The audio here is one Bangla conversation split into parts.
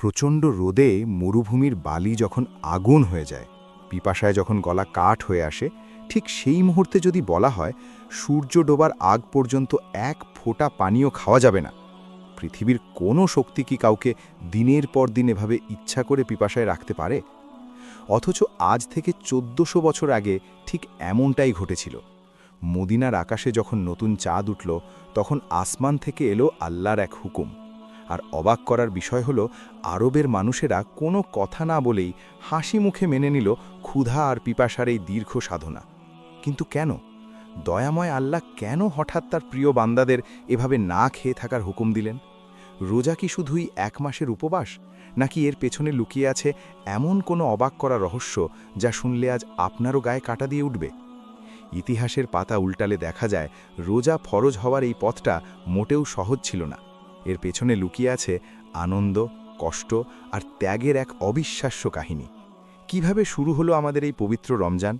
প্রচণ্ড রোদে মরুভূমির বালি যখন আগুন হয়ে যায়, পিপাসায় যখন গলা কাঠ হয়ে আসে, ঠিক সেই মুহূর্তে যদি বলা হয় সূর্য ডোবার আগ পর্যন্ত এক ফোঁটা পানীয় খাওয়া যাবে না, পৃথিবীর কোনো শক্তি কি কাউকে দিনের পর দিন এভাবে ইচ্ছা করে পিপাসায় রাখতে পারে? অথচ আজ থেকে ১৪০০ বছর আগে ঠিক এমনটাই ঘটেছিল। মদিনার আকাশে যখন নতুন চাঁদ উঠল, তখন আসমান থেকে এলো আল্লাহর এক হুকুম। আর অবাক করার বিষয় হলো, আরবের মানুষেরা কোনো কথা না বলেই হাসি মুখে মেনে নিল ক্ষুধা আর পিপাসার এই দীর্ঘ সাধনা। কিন্তু কেন? দয়াময় আল্লাহ কেন হঠাৎ তার প্রিয় বান্দাদের এভাবে না খেয়ে থাকার হুকুম দিলেন? রোজা কি শুধুই ১ মাসের উপবাস, নাকি এর পেছনে লুকিয়ে আছে এমন কোনো অবাক করা রহস্য যা শুনলে আজ আপনারও গায়ে কাঁটা দিয়ে উঠবে? ইতিহাসের পাতা উল্টালে দেখা যায়, রোজা ফরজ হওয়ার এই পথটা মোটেও সহজ ছিল না। এর পেছনে লুকিয়ে আছে আনন্দ, কষ্ট আর ত্যাগের এক অবিশ্বাস্য কাহিনী। কিভাবে শুরু হলো আমাদের এই পবিত্র রমজান?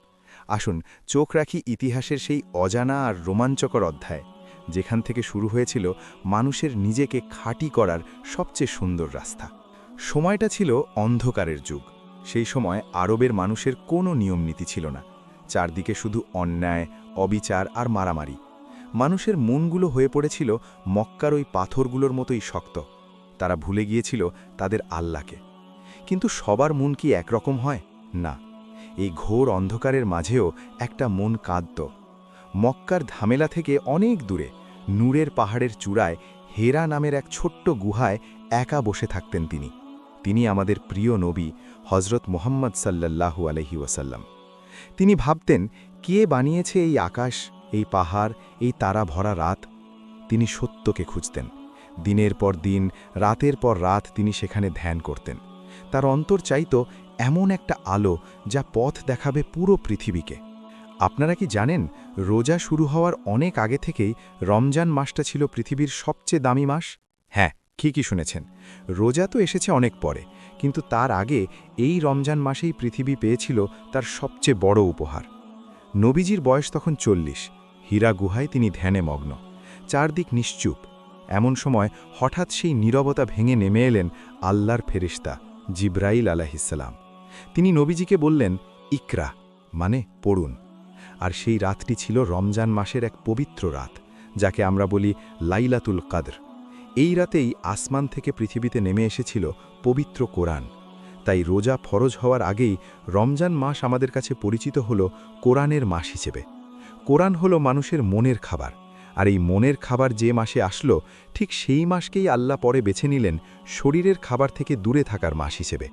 আসুন চোখ রাখি ইতিহাসের সেই অজানা আর রোমাঞ্চকর অধ্যায়, যেখান থেকে শুরু হয়েছিল মানুষের নিজেকে খাঁটি করার সবচেয়ে সুন্দর রাস্তা। সময়টা ছিল অন্ধকারের যুগ। সেই সময় আরবের মানুষের কোনো নিয়মনীতি ছিল না। চারদিকে শুধু অন্যায়, অবিচার আর মারামারি। মানুষের মনগুলো হয়ে পড়েছিল মক্কার ওই পাথরগুলোর মতোই শক্ত। তারা ভুলে গিয়েছিল তাদের আল্লাহকে। কিন্তু সবার মন কি একরকম হয়? না। এই ঘোর অন্ধকারের মাঝেও একটা মন কাঁদত। মক্কার ঝামেলা থেকে অনেক দূরে নূরের পাহাড়ের চূড়ায় হেরা নামের এক ছোট্ট গুহায় একা বসে থাকতেন তিনি। তিনি আমাদের প্রিয় নবী হজরত মুহাম্মদ সাল্লাল্লাহু আলাইহি ওয়াসাল্লাম। তিনি ভাবতেন, কে বানিয়েছে এই আকাশ, এই পাহাড়, এই তারা ভরা রাত? তিনি সত্যকে খুঁজতেন। দিনের পর দিন, রাতের পর রাত তিনি সেখানে ধ্যান করতেন। তার অন্তর চাইতো এমন একটা আলো যা পথ দেখাবে পুরো পৃথিবীকে। আপনারা কি জানেন, রোজা শুরু হওয়ার অনেক আগে থেকেই রমজান মাসটা ছিল পৃথিবীর সবচেয়ে দামি মাস? হ্যাঁ, ঠিকই শুনেছেন। রোজা তো এসেছে অনেক পরে, কিন্তু তার আগে এই রমজান মাসেই পৃথিবী পেয়েছিল তার সবচেয়ে বড় উপহার। নবীজির বয়স তখন ৪০। হীরা গুহায় তিনি ধ্যানে মগ্ন। চারদিক নিশ্চুপ। এমন সময় হঠাৎ সেই নীরবতা ভেঙে নেমে এলেন আল্লাহর ফেরেশতা জিবরাইল আলাইহিসসালাম। তিনি নবীজিকে বললেন, ইকরা, মানে পড়ুন। আর সেই রাতটি ছিল রমজান মাসের এক পবিত্র রাত, যাকে আমরা বলি লাইলাতুল কদর। এই রাতেই আসমান থেকে পৃথিবীতে নেমে এসেছিল পবিত্র কোরআন। তাই রোজা ফরজ হওয়ার আগেই রমজান মাস আমাদের কাছে পরিচিত হলো কোরআনের মাস হিসেবে। কোরআন হলো মানুষের মনের খাবার, আর এই মনের খাবার যে মাসে আসলো, ঠিক সেই মাসকেই আল্লাহ পরে বেছে নিলেন শরীরের খাবার থেকে দূরে থাকার মাস হিসেবে।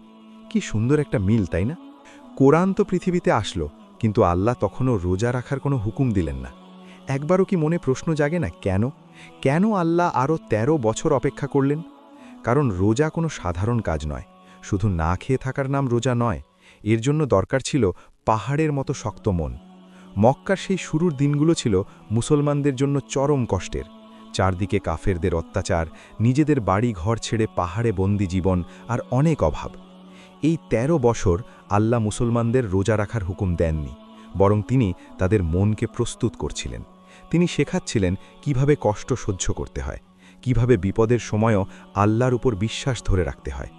কি সুন্দর একটা মিল, তাই না? কোরআন তো পৃথিবীতে আসলো, কিন্তু আল্লাহ তখনও রোজা রাখার কোনো হুকুম দিলেন না। একবারও কি মনে প্রশ্ন জাগে না, কেন? কেন আল্লাহ আরও ১৩ বছর অপেক্ষা করলেন? কারণ রোজা কোনো সাধারণ কাজ নয়। শুধু না খেয়ে থাকার নাম রোজা নয়। এর জন্য দরকার ছিল পাহাড়ের মতো শক্ত মন। মক্কার সেই শুরুর দিনগুলো ছিল মুসলমানদের জন্য চরম কষ্টের। চারদিকে কাফেরদের অত্যাচার, নিজেদের বাড়ি ঘর ছেড়ে পাহাড়ে বন্দি জীবন, আর অনেক অভাব। এই ১৩ বছর আল্লাহ মুসলমানদের রোজা রাখার হুকুম দেননি, বরং তিনি তাদের মনকে প্রস্তুত করছিলেন। তিনি শেখাচ্ছিলেন কিভাবে কষ্ট সহ্য করতে হয়, কিভাবে বিপদের সময়ও আল্লাহর উপর বিশ্বাস ধরে রাখতে হয়।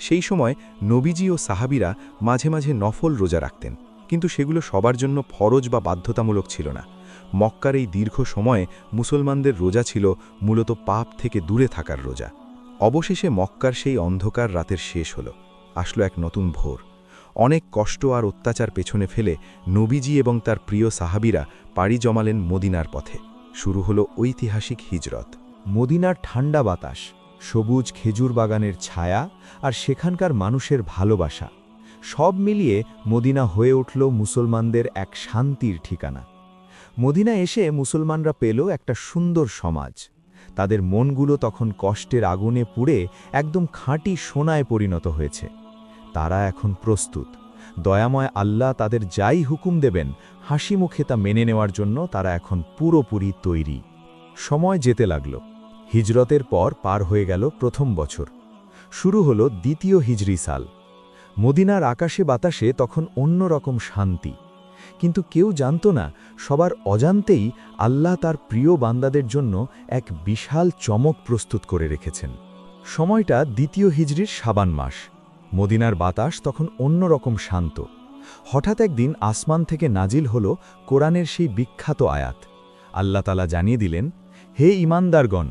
সেই সময় নবীজি ও সাহাবীরা মাঝে মাঝে নফল রোজা রাখতেন, কিন্তু সেগুলো সবার জন্য ফরজ বা বাধ্যতামূলক ছিল না। মক্কার এই দীর্ঘ সময়ে মুসলমানদের রোজা ছিল মূলত পাপ থেকে দূরে থাকার রোজা। অবশেষে মক্কার সেই অন্ধকার রাতের শেষ হলো। আসলো এক নতুন ভোর। অনেক কষ্ট আর অত্যাচার পেছনে ফেলে নবীজি এবং তার প্রিয় সাহাবীরা পাড়ি জমালেন মদিনার পথে। শুরু হলো ঐতিহাসিক হিজরত। মদিনার ঠান্ডা বাতাস, সবুজ খেজুর বাগানের ছায়া আর সেখানকার মানুষের ভালোবাসা, সব মিলিয়ে মদিনা হয়ে উঠল মুসলমানদের এক শান্তির ঠিকানা। মদিনা এসে মুসলমানরা পেল একটা সুন্দর সমাজ। তাদের মনগুলো তখন কষ্টের আগুনে পুড়ে একদম খাঁটি সোনায় পরিণত হয়েছে। তারা এখন প্রস্তুত। দয়াময় আল্লাহ তাদের যাই হুকুম দেবেন, হাসি মুখে তা মেনে নেওয়ার জন্য তারা এখন পুরোপুরি তৈরি। সময় যেতে লাগল। হিজরতের পর পার হয়ে গেল প্রথম বছর। শুরু হলো দ্বিতীয় হিজরি সাল। মদিনার আকাশে বাতাসে তখন অন্যরকম শান্তি। কিন্তু কেউ জানত না, সবার অজান্তেই আল্লাহ তার প্রিয় বান্দাদের জন্য এক বিশাল চমক প্রস্তুত করে রেখেছেন। সময়টা দ্বিতীয় হিজরির শাবান মাস। মদিনার বাতাস তখন অন্যরকম শান্ত। হঠাৎ একদিন আসমান থেকে নাজিল হল কোরআনের সেই বিখ্যাত আয়াত। আল্লাহ তাআলা জানিয়ে দিলেন, হে ঈমানদারগণ,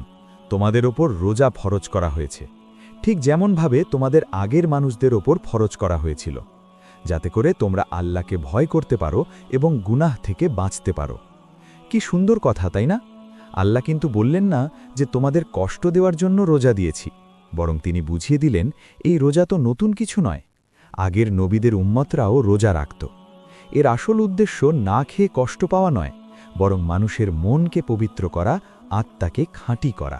তোমাদের ওপর রোজা ফরজ করা হয়েছে, ঠিক যেমনভাবে তোমাদের আগের মানুষদের ওপর ফরজ করা হয়েছিল, যাতে করে তোমরা আল্লাহকে ভয় করতে পারো এবং গুনাহ থেকে বাঁচতে পারো। কি সুন্দর কথা, তাই না? আল্লাহ কিন্তু বললেন না যে তোমাদের কষ্ট দেওয়ার জন্য রোজা দিয়েছি, বরং তিনি বুঝিয়ে দিলেন এই রোজা তো নতুন কিছু নয়। আগের নবীদের উম্মতরাও রোজা রাখত। এর আসল উদ্দেশ্য না খেয়ে কষ্ট পাওয়া নয়, বরং মানুষের মনকে পবিত্র করা, আত্মাকে খাঁটি করা।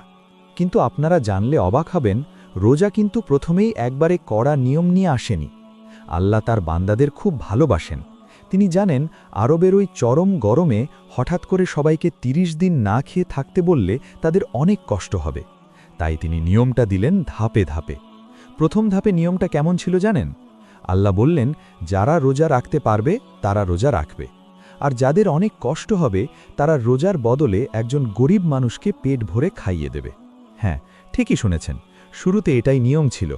কিন্তু আপনারা জানলে অবাক হবেন, রোজা কিন্তু প্রথমেই একবারে কড়া নিয়ম নিয়ে আসেনি। আল্লাহ তার বান্দাদের খুব ভালোবাসেন। তিনি জানেন আরবের ওই চরম গরমে হঠাৎ করে সবাইকে ৩০ দিন না খেয়ে থাকতে বললে তাদের অনেক কষ্ট হবে। তাই তিনি নিয়মটা দিলেন ধাপে ধাপে। প্রথম ধাপে নিয়মটা কেমন ছিল জানেন? আল্লাহ বললেন, যারা রোজা রাখতে পারবে তারা রোজা রাখবে, আর যাদের অনেক কষ্ট হবে তারা রোজার বদলে একজন গরিব মানুষকে পেট ভরে খাইয়ে দেবে। হ্যাঁ, ঠিকই শুনেছেন, শুরুতে এটাই নিয়ম ছিল।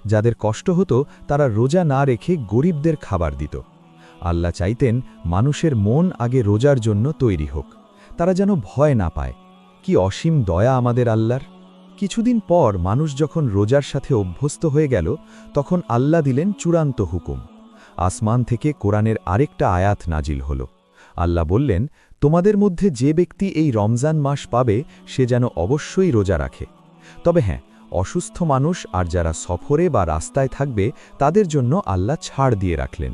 যাদের কষ্ট হতো তারা রোজা না রেখে গরিবদের খাবার দিত। আল্লাহ চাইতেন মানুষের মন আগে রোজার জন্য তৈরি হোক, তারা যেন ভয় না পায়। কি অসীম দয়া আমাদের আল্লাহর! কিছুদিন পর মানুষ যখন রোজার সাথে অভ্যস্ত হয়ে গেল, তখন আল্লাহ দিলেন চূড়ান্ত হুকুম। আসমান থেকে কোরআনের আরেকটা আয়াত নাজিল হল। আল্লাহ বললেন, তোমাদের মধ্যে যে ব্যক্তি এই রমজান মাস পাবে সে যেন অবশ্যই রোজা রাখে। তবে হ্যাঁ, অসুস্থ মানুষ আর যারা সফরে বা রাস্তায় থাকবে তাদের জন্য আল্লাহ ছাড় দিয়ে রাখলেন।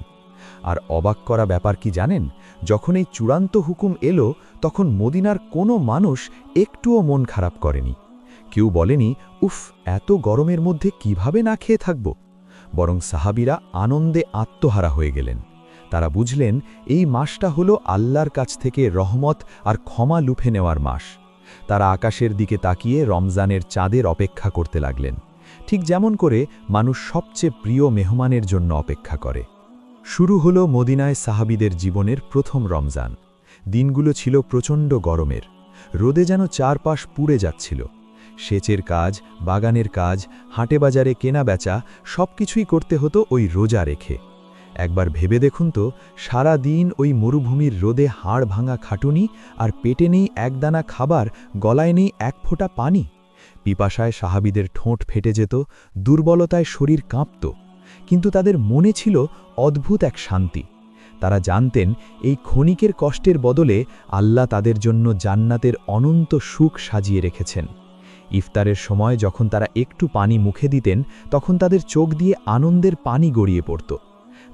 আর অবাক করা ব্যাপার কি জানেন? যখন এই চূড়ান্ত হুকুম এলো, তখন মদিনার কোনো মানুষ একটুও মন খারাপ করেনি। কেউ বলেনি, উফ, এত গরমের মধ্যে কিভাবে না খেয়ে থাকব। বরং সাহাবীরা আনন্দে আত্মহারা হয়ে গেলেন। তারা বুঝলেন এই মাসটা হলো আল্লাহর কাছ থেকে রহমত আর ক্ষমা লুফে নেওয়ার মাস। তারা আকাশের দিকে তাকিয়ে রমজানের চাঁদের অপেক্ষা করতে লাগলেন, ঠিক যেমন করে মানুষ সবচেয়ে প্রিয় মেহমানের জন্য অপেক্ষা করে। শুরু হলো মদিনায় সাহাবীদের জীবনের প্রথম রমজান। দিনগুলো ছিল প্রচণ্ড গরমের। রোদে যেন চারপাশ পুড়ে যাচ্ছিল। সেচের কাজ, বাগানের কাজ, হাটে বাজারে কেনা বেচা সবকিছুই করতে হতো ওই রোজা রেখে। একবার ভেবে দেখুন তো, সারা দিন ওই মরুভূমির রোদে হাড় ভাঙা খাটুনি, আর পেটে নেই একদানা খাবার, গলায় নেই এক ফোঁটা পানি। পিপাসায় সাহাবীদের ঠোঁট ফেটে যেত, দুর্বলতায় শরীর কাঁপত, কিন্তু তাদের মনে ছিল অদ্ভুত এক শান্তি। তারা জানতেন এই ক্ষণিকের কষ্টের বদলে আল্লাহ তাদের জন্য জান্নাতের অনন্ত সুখ সাজিয়ে রেখেছেন। ইফতারের সময় যখন তারা একটু পানি মুখে দিতেন, তখন তাদের চোখ দিয়ে আনন্দের পানি গড়িয়ে পড়ত।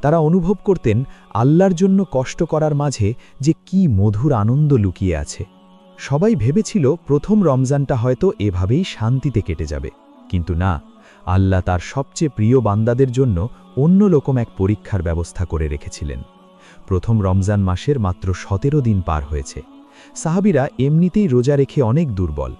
তারা অনুভব করতেন আল্লাহর জন্য কষ্ট করার মাঝে যে কি মধুর আনন্দ লুকিয়ে আছে। সবাই ভেবেছিল প্রথম রমজানটা হয়তো এভাবেই শান্তিতে কেটে যাবে, কিন্তু না, আল্লাহ তার সবচেয়ে প্রিয় বান্দাদের জন্য অন্যরকম এক পরীক্ষার ব্যবস্থা করে রেখেছিলেন। প্রথম রমজান মাসের মাত্র ১৭ দিন পার হয়েছে। সাহাবীরা এমনিতেই রোজা রেখে অনেক দুর্বল।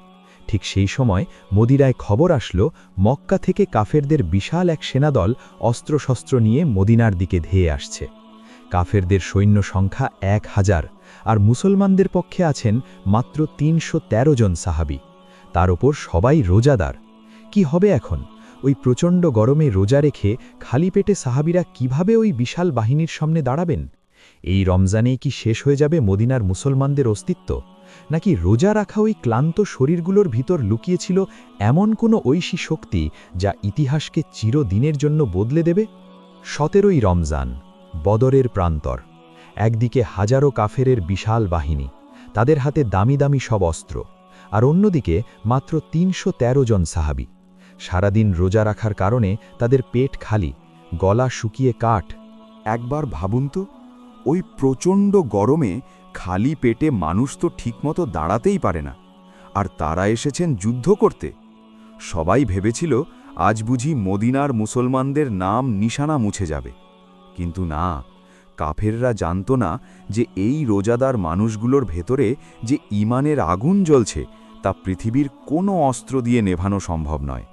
ঠিক সেই সময় মদিনায় খবর আসলো, মক্কা থেকে কাফেরদের বিশাল এক সেনাদল অস্ত্রশস্ত্র নিয়ে মদিনার দিকে ধেয়ে আসছে। কাফেরদের সৈন্য সংখ্যা ১,০০০, আর মুসলমানদের পক্ষে আছেন মাত্র ৩১৩ জন সাহাবী। তার ওপর সবাই রোজাদার। কি হবে এখন? ওই প্রচণ্ড গরমে রোজা রেখে খালি পেটে সাহাবীরা কিভাবে ওই বিশাল বাহিনীর সামনে দাঁড়াবেন? এই রমজানেই কি শেষ হয়ে যাবে মদিনার মুসলমানদের অস্তিত্ব? নাকি রোজা রাখা ওই ক্লান্ত শরীরগুলোর ভিতর লুকিয়েছিল এমন কোনো ঐশী শক্তি যা ইতিহাসকে চিরদিনের জন্য বদলে দেবে? ১৭ই রমজান, বদরের প্রান্তর। একদিকে হাজারো কাফেরের বিশাল বাহিনী, তাদের হাতে দামি দামি সব অস্ত্র, আর অন্যদিকে মাত্র ৩১৩ জন সাহাবী। সারাদিন রোজা রাখার কারণে তাদের পেট খালি, গলা শুকিয়ে কাঠ। একবার ভাবুন তো, ওই প্রচণ্ড গরমে খালি পেটে মানুষ তো ঠিকমতো দাঁড়াতেই পারে না, আর তারা এসেছেন যুদ্ধ করতে। সবাই ভেবেছিল আজ বুঝি মদিনার মুসলমানদের নাম নিশানা মুছে যাবে, কিন্তু না, কাফেররা জানত না যে এই রোজাদার মানুষগুলোর ভেতরে যে ঈমানের আগুন জ্বলছে তা পৃথিবীর কোনো অস্ত্র দিয়ে নেভানো সম্ভব নয়।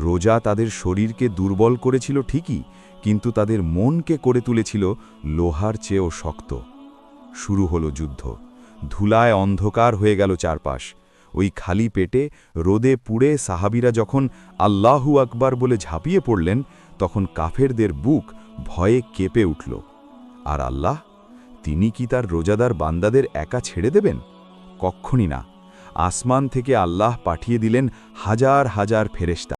রোজা তাদের শরীরকে দুর্বল করেছিল ঠিকই, কিন্তু তাদের মনকে করে তুলেছিল লোহার চেয়েও শক্ত। শুরু হলো যুদ্ধ। ধুলায় অন্ধকার হয়ে গেল চারপাশ। ওই খালি পেটে রোদে পুড়ে সাহাবীরা যখন আল্লাহু আকবার বলে ঝাঁপিয়ে পড়লেন, তখন কাফেরদের বুক ভয়ে কেঁপে উঠল। আর আল্লাহ, তিনি কি তার রোজাদার বান্দাদের একা ছেড়ে দেবেন? কক্ষণই না। আসমান থেকে আল্লাহ পাঠিয়ে দিলেন হাজার হাজার ফেরেশতা।